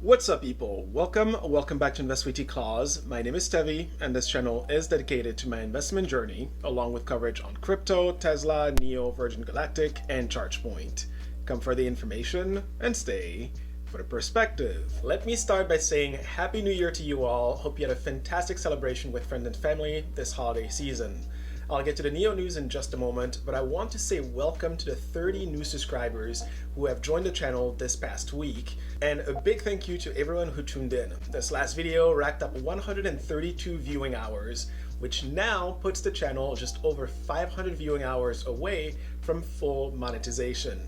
What's up, people? Welcome back to Invest with T-Claus. My name is Tevi, and this channel is dedicated to my investment journey, along with coverage on crypto, Tesla, NIO, Virgin Galactic, and ChargePoint. Come for the information and stay for the perspective. Let me start by saying Happy New Year to you all. Hope you had a fantastic celebration with friends and family this holiday season. I'll get to the NIO news in just a moment, but I want to say welcome to the 30 new subscribers who have joined the channel this past week, and a big thank you to everyone who tuned in. This last video racked up 132 viewing hours, which now puts the channel just over 500 viewing hours away from full monetization.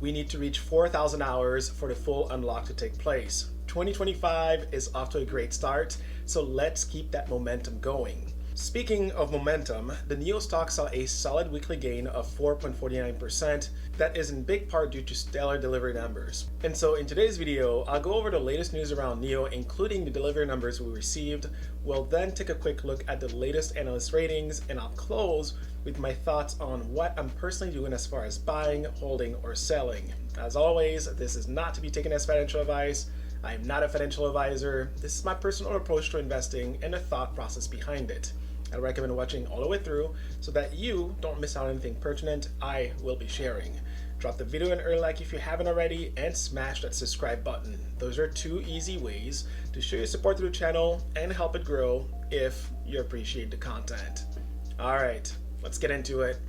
We need to reach 4,000 hours for the full unlock to take place. 2025 is off to a great start, so let's keep that momentum going. Speaking of momentum, the NIO stock saw a solid weekly gain of 4.49%. That is in big part due to stellar delivery numbers. And so in today's video, I'll go over the latest news around NIO, including the delivery numbers we received. We'll then take a quick look at the latest analyst ratings, and I'll close with my thoughts on what I'm personally doing as far as buying, holding, or selling. As always, this is not to be taken as financial advice. I am not a financial advisor. This is my personal approach to investing and the thought process behind it. I recommend watching all the way through so that you don't miss out on anything pertinent I will be sharing. Drop the video an early like if you haven't already, and smash that subscribe button. Those are two easy ways to show your support to the channel and help it grow if you appreciate the content. All right, let's get into it.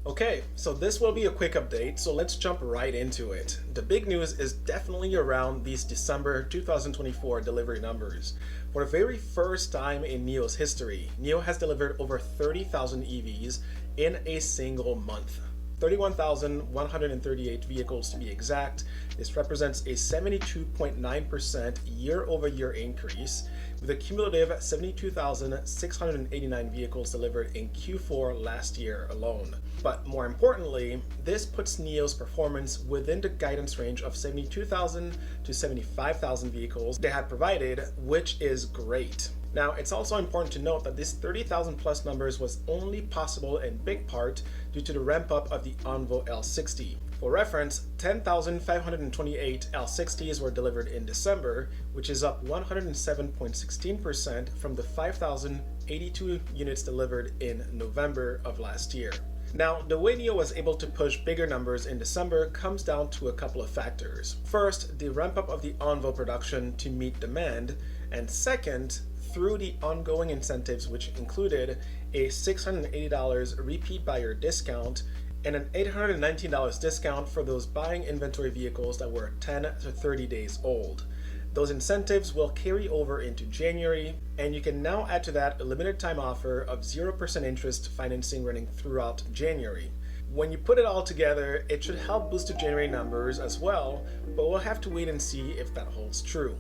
Okay, so this will be a quick update, so let's jump right into it. The big news is definitely around these December 2024 delivery numbers. For the very first time in NIO's history, NIO has delivered over 30,000 EVs in a single month. 31,138 vehicles to be exact. This represents a 72.9% year-over-year increase, with a cumulative 72,689 vehicles delivered in Q4 last year alone. But more importantly, this puts NIO's performance within the guidance range of 72,000 to 75,000 vehicles they had provided, which is great. Now, it's also important to note that this 30,000 plus numbers was only possible in big part due to the ramp up of the Envo L60. For reference, 10,528 L60s were delivered in December, which is up 107.16% from the 5,082 units delivered in November of last year. Now, the way NIO was able to push bigger numbers in December comes down to a couple of factors. First, the ramp up of the Envo production to meet demand, and second, through the ongoing incentives, which included a $680 repeat buyer discount and an $819 discount for those buying inventory vehicles that were 10 to 30 days old. Those incentives will carry over into January, and you can now add to that a limited time offer of 0% interest financing running throughout January. When you put it all together, it should help boost the January numbers as well, but we'll have to wait and see if that holds true.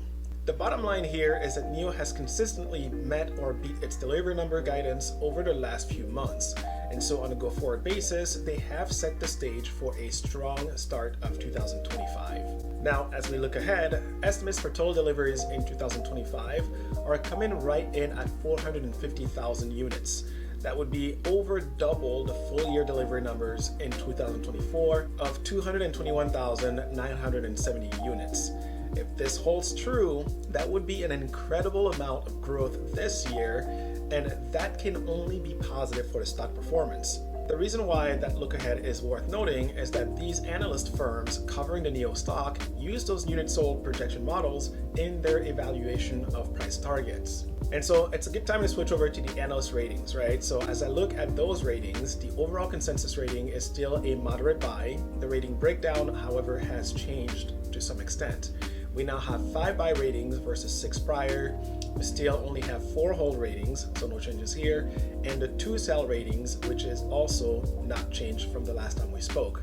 The bottom line here is that NIO has consistently met or beat its delivery number guidance over the last few months. And so on a go-forward basis, they have set the stage for a strong start of 2025. Now, as we look ahead, estimates for total deliveries in 2025 are coming right in at 450,000 units. That would be over double the full year delivery numbers in 2024 of 221,970 units. If this holds true, that would be an incredible amount of growth this year, and that can only be positive for the stock performance. The reason why that look ahead is worth noting is that these analyst firms covering the NIO stock use those unit sold projection models in their evaluation of price targets. And so it's a good time to switch over to the analyst ratings, right? So as I look at those ratings, the overall consensus rating is still a moderate buy. The rating breakdown, however, has changed to some extent. We now have 5 buy ratings versus 6 prior. We still only have 4 hold ratings, so no changes here, and the 2 sell ratings, which is also not changed from the last time we spoke.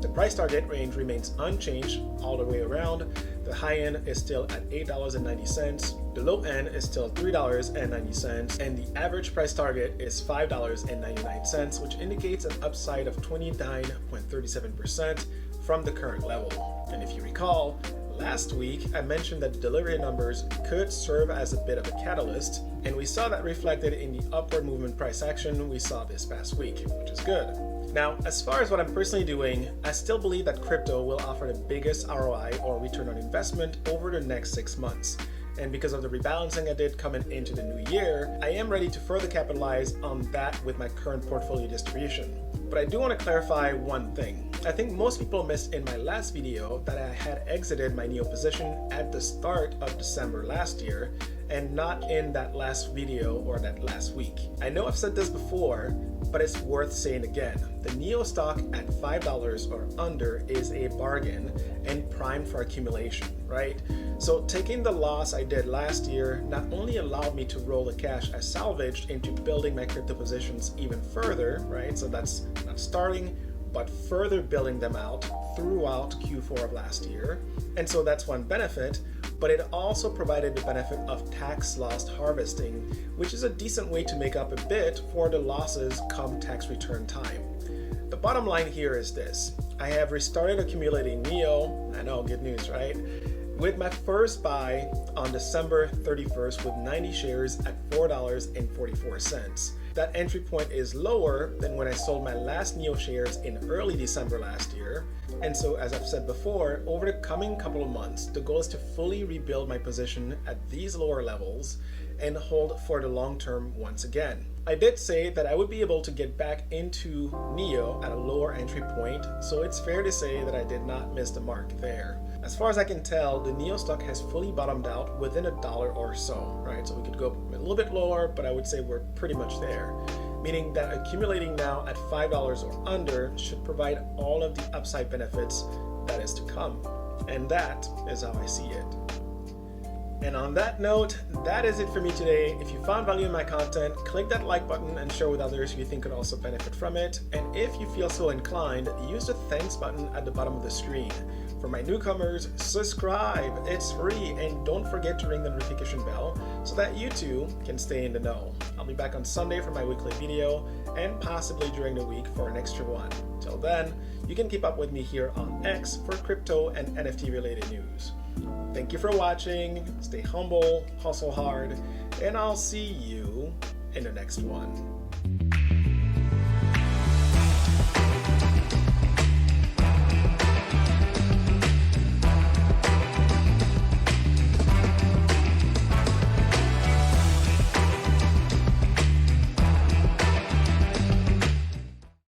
The price target range remains unchanged all the way around. The high end is still at $8.90, the low end is still $3.90, and the average price target is $5.99, which indicates an upside of 29.37% from the current level. And if you recall, last week, I mentioned that the delivery numbers could serve as a bit of a catalyst, and we saw that reflected in the upward movement price action we saw this past week, which is good. Now, as far as what I'm personally doing, I still believe that crypto will offer the biggest ROI or return on investment over the next 6 months. And because of the rebalancing I did coming into the new year, I am ready to further capitalize on that with my current portfolio distribution. But I do want to clarify one thing. I think most people missed in my last video that I had exited my NIO position at the start of December last year and not in that last video or that last week. I know I've said this before, but it's worth saying again. The NIO stock at $5 or under is a bargain and primed for accumulation, right? So taking the loss I did last year not only allowed me to roll the cash I salvaged into building my crypto positions even further, right? So that's not starting, but further building them out throughout Q4 of last year. And so that's one benefit, but it also provided the benefit of tax loss harvesting, which is a decent way to make up a bit for the losses come tax return time. The bottom line here is this: I have restarted accumulating NIO, I know, good news, right? With my first buy on December 31st with 90 shares at $4.44. That entry point is lower than when I sold my last NIO shares in early December last year. And so, as I've said before, over the coming couple of months, the goal is to fully rebuild my position at these lower levels and hold for the long term once again. I did say that I would be able to get back into NIO at a lower entry point, so it's fair to say that I did not miss the mark there. As far as I can tell, the NIO stock has fully bottomed out within $1 or so, right? So we could go a little bit lower, but I would say we're pretty much there. Meaning that accumulating now at $5 or under should provide all of the upside benefits that is to come. And that is how I see it. And on that note, that is it for me today. If you found value in my content, click that like button and share with others who you think could also benefit from it. And if you feel so inclined, use the thanks button at the bottom of the screen. For my newcomers, subscribe, it's free, and don't forget to ring the notification bell so that you too can stay in the know. I'll be back on Sunday for my weekly video and possibly during the week for an extra one. Till then, you can keep up with me here on X for crypto and NFT related news. Thank you for watching, stay humble, hustle hard, and I'll see you in the next one.